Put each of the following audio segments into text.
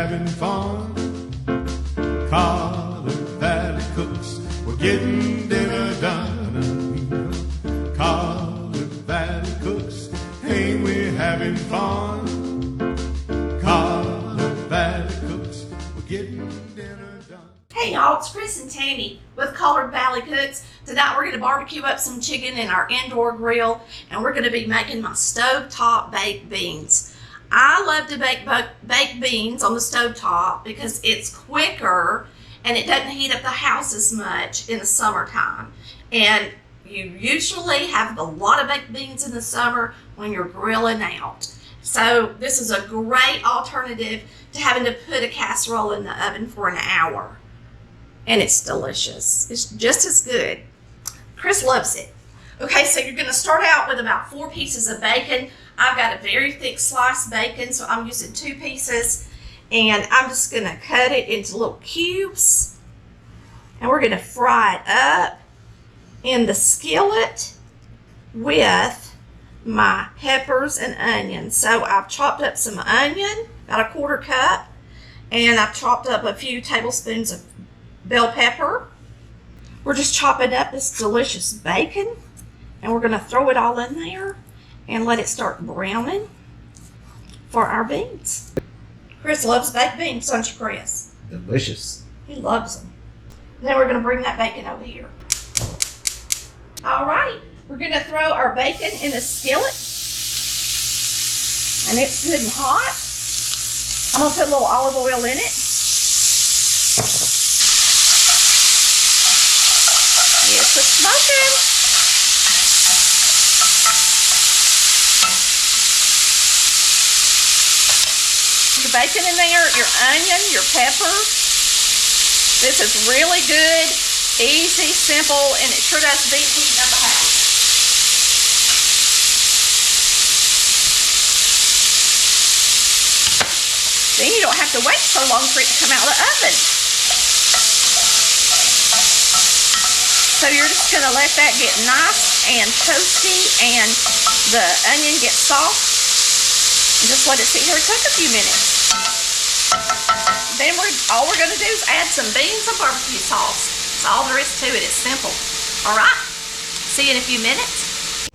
having fun. Collar Valley Cooks, we're getting dinner done. Collar Valley Cooks, ain't we having fun? Collar Valley Cooks, we're getting dinner done. Hey y'all, it's Chris and Tammy with Collared Valley Cooks. Tonight we're going to barbecue up some chicken in our indoor grill, and we're going to be making my stovetop baked beans. I love to bake beans on the stovetop because it's quicker and it doesn't heat up the house as much in the summertime. And you usually have a lot of baked beans in the summer when you're grilling out. So this is a great alternative to having to put a casserole in the oven for an hour. And it's delicious. It's just as good. Chris loves it. Okay, so you're going to start out with about 4 pieces of bacon. I've got a very thick sliced bacon, so I'm using 2 pieces. And I'm just going to cut it into little cubes. And we're going to fry it up in the skillet with my peppers and onions. So I've chopped up some onion, about 1/4 cup. And I've chopped up a few tablespoons of bell pepper. We're just chopping up this delicious bacon. And we're going to throw it all in there and let it start browning for our beans. Chris loves baked beans, don't you, Chris? Delicious. He loves them. Then we're going to bring that bacon over here. All right, we're going to throw our bacon in the skillet. And it's good and hot. I'm going to put a little olive oil in it. Yes, it's smoking. Your bacon in there, your onion, your pepper. This is really good, easy, simple, and it sure does beat heating up a house. Then you don't have to wait so long for it to come out of the oven. So you're just going to let that get nice and toasty and the onion get soft. And just let it sit here and cook a few minutes. Then all we're going to do is add some beans and barbecue sauce. That's all there is to it. It's simple. All right. See you in a few minutes.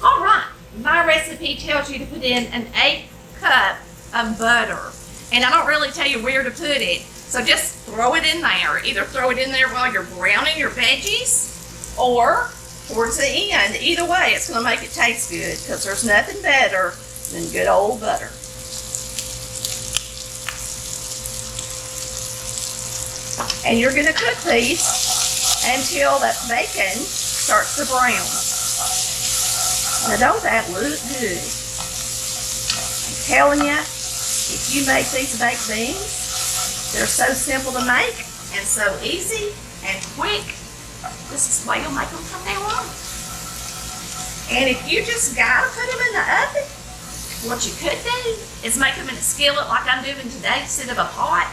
All right. My recipe tells you to put in an 1/8 cup of butter. And I don't really tell you where to put it. So just throw it in there. Either throw it in there while you're browning your veggies or towards the end. Either way, it's going to make it taste good because there's nothing better than good old butter. And you're going to cook these until that bacon starts to brown. Now those that look good. I'm telling you, if you make these baked beans, they're so simple to make and so easy and quick. This is the way you'll make them from now on. And if you just gotta put them in the oven, what you could do is make them in a skillet like I'm doing today instead of a pot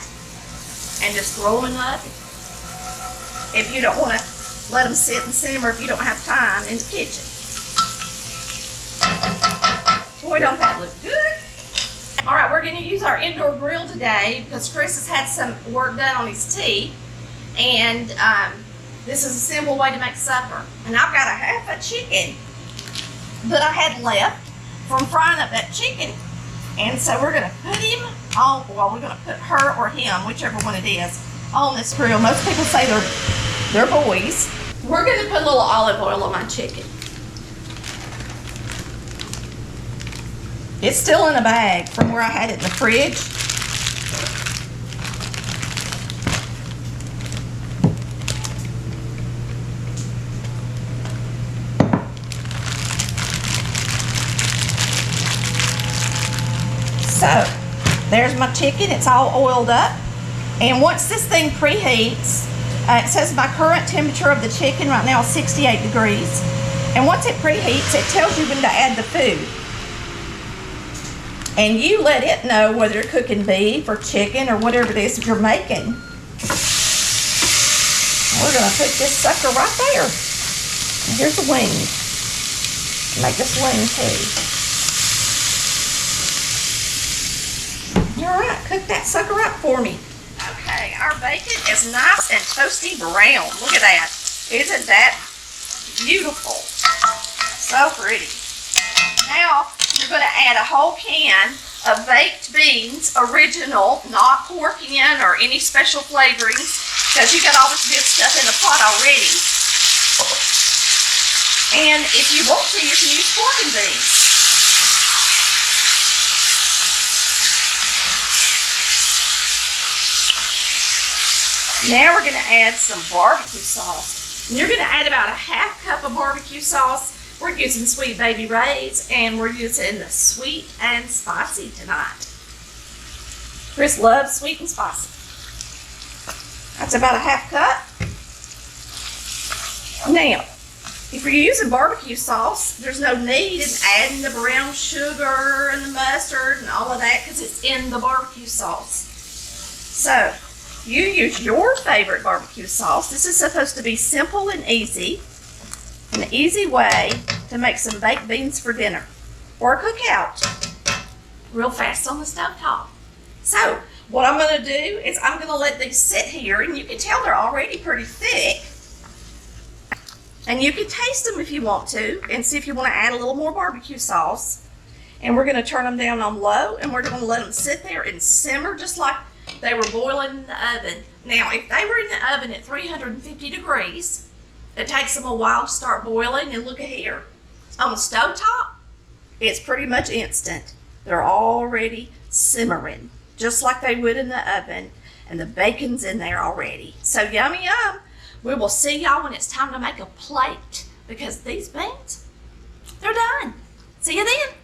and just throw them in the oven. If you don't want to let them sit and simmer, if you don't have time in the kitchen. Boy, don't that look good. All right, we're going to use our indoor grill today because Chris has had some work done on his teeth. And this is a simple way to make supper. And I've got a half a chicken that I had left from frying up that chicken. And so we're going to put him on, well, we're going to put her or him, whichever one it is, on this grill. Most people say they're boys. We're going to put a little olive oil on my chicken. It's still in a bag from where I had it in the fridge. So, there's my chicken. It's all oiled up. And once this thing preheats, it says my current temperature of the chicken right now is 68 degrees. And once it preheats, it tells you when to add the food. And you let it know whether you're cooking beef or chicken or whatever it is you're making. We're going to put this sucker right there. And here's the wing. Make this wing too. All right, cook that sucker up for me. Okay, our bacon is nice and toasty brown. Look at that. Isn't that beautiful? So pretty. Now, you're going to add a whole can of baked beans, original, not pork in or any special flavorings, because you got all this good stuff in the pot already. And if you want to, you can use pork and beans. Now we're going to add some barbecue sauce. And you're going to add about a half cup of barbecue sauce. We're using Sweet Baby Ray's, and we're using the sweet and spicy tonight. Chris loves sweet and spicy. That's about a half cup. Now, if you're using barbecue sauce, there's no need in adding the brown sugar and the mustard and all of that because it's in the barbecue sauce. So, you use your favorite barbecue sauce. This is supposed to be simple and easy. An easy way to make some baked beans for dinner or a cookout real fast on the stove top. So what I'm going to do is I'm going to let these sit here, and you can tell they're already pretty thick. And you can taste them if you want to and see if you want to add a little more barbecue sauce. And we're going to turn them down on low, and we're going to let them sit there and simmer just like they were boiling in the oven. Now, if they were in the oven at 350 degrees, it takes them a while to start boiling, and look at here. On the stovetop, it's pretty much instant. They're already simmering, just like they would in the oven, and the bacon's in there already. So yummy yum. We will see y'all when it's time to make a plate, because these beans, they're done. See you then.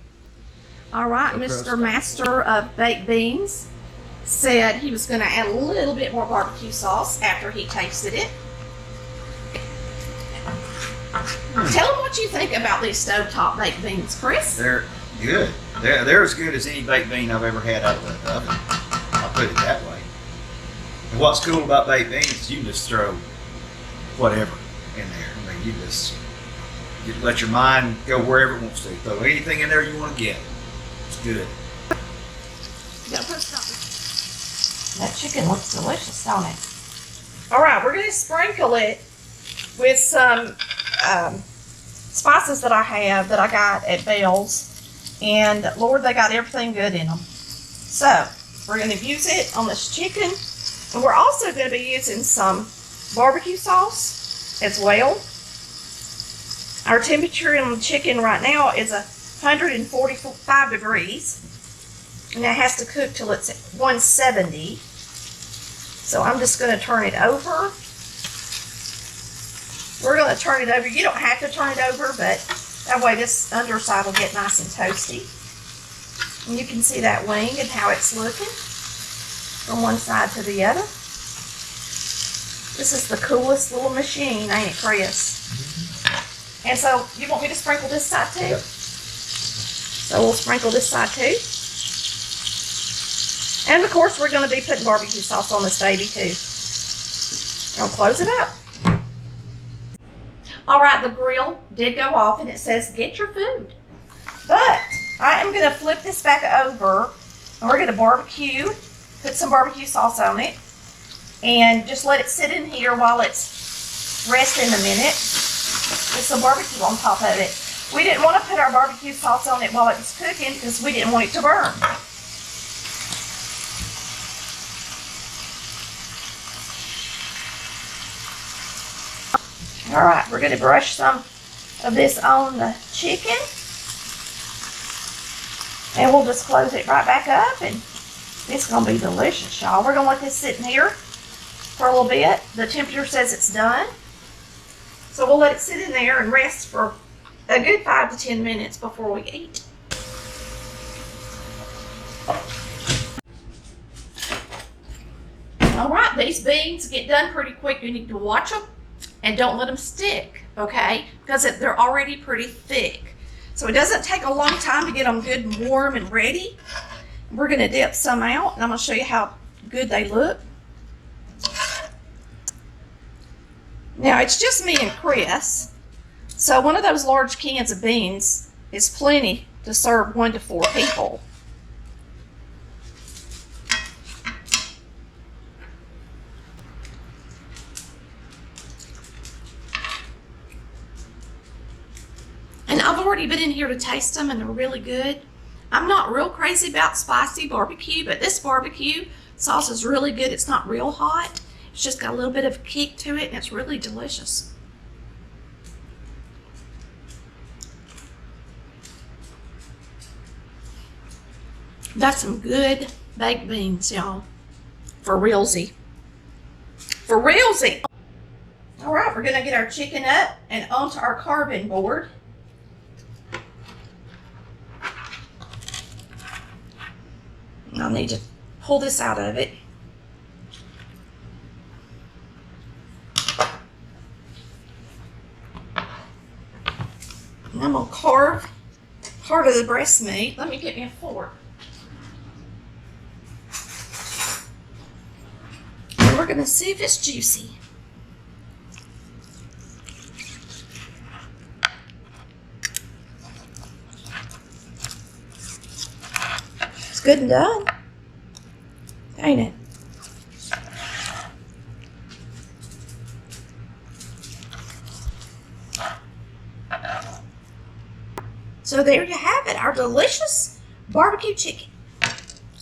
All right, Mr. Master of Baked Beans said he was going to add a little bit more barbecue sauce after he tasted it. Tell them what you think about these stovetop baked beans, Chris. They're good. They're as good as any baked bean I've ever had out of the oven. I'll put it that way. And what's cool about baked beans is you can just throw whatever in there. I mean, you let your mind go wherever it wants to. Throw anything in there you want to get. It's good. That chicken looks delicious, don't it? All right, we're going to sprinkle it with some spices that I have that I got at Bell's, and Lord, they got everything good in them. So we're going to use it on this chicken, and we're also going to be using some barbecue sauce as well. Our temperature on the chicken right now is 145 degrees, and it has to cook till it's at 170. So I'm just going to turn it over. We're going to turn it over. You don't have to turn it over, but that way this underside will get nice and toasty. And you can see that wing and how it's looking from one side to the other. This is the coolest little machine, ain't it, Chris? And so, you want me to sprinkle this side too? Yep. So we'll sprinkle this side too. And of course, we're going to be putting barbecue sauce on this baby too. I'll close it up. All right, the grill did go off, and it says, get your food. But I am going to flip this back over, and we're going to barbecue, put some barbecue sauce on it, and just let it sit in here while it's resting a minute with some barbecue on top of it. We didn't want to put our barbecue sauce on it while it was cooking because we didn't want it to burn. All right, we're going to brush some of this on the chicken, and we'll just close it right back up, and it's going to be delicious, y'all. We're going to let this sit in here for a little bit. The temperature says it's done, so we'll let it sit in there and rest for a good 5 to 10 minutes before we eat. All right, these beans get done pretty quick. You need to watch them. And don't let them stick, okay? Because they're already pretty thick. So it doesn't take a long time to get them good and warm and ready. We're going to dip some out, and I'm going to show you how good they look. Now, it's just me and Chris. So one of those large cans of beans is plenty to serve 1 to 4 people. I've already been in here to taste them and they're really good. I'm not real crazy about spicy barbecue, but this barbecue sauce is really good. It's not real hot. It's just got a little bit of kick to it and it's really delicious. That's some good baked beans, y'all. For realsy. For realsy. All right, we're gonna get our chicken up and onto our carving board. I'll need to pull this out of it. And I'm gonna carve part of the breast meat. Let me get me a fork. And we're gonna see if it's juicy. It's good and done, ain't it? So there you have it, our delicious barbecue chicken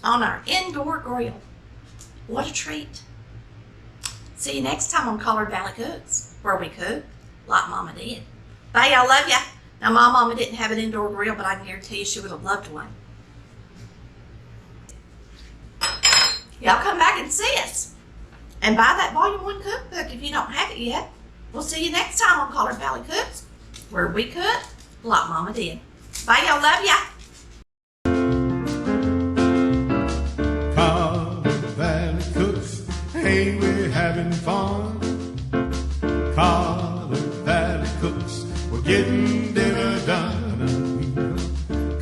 on our indoor grill. What a treat. See you next time on Collared Valley Cooks, where we cook like Mama did. Bye, y'all, love ya. Now, my mama didn't have an indoor grill, but I can guarantee you she would have loved one. Y'all come back and see us. And buy that Volume 1 cookbook if you don't have it yet. We'll see you next time on Collared Valley Cooks, where we cook like Mama did. Bye, y'all. Love ya. Collared Valley Cooks, hey, we're having fun. Collared Valley Cooks, we're getting dinner done.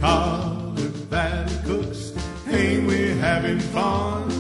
Collared Valley Cooks, hey, we're having fun.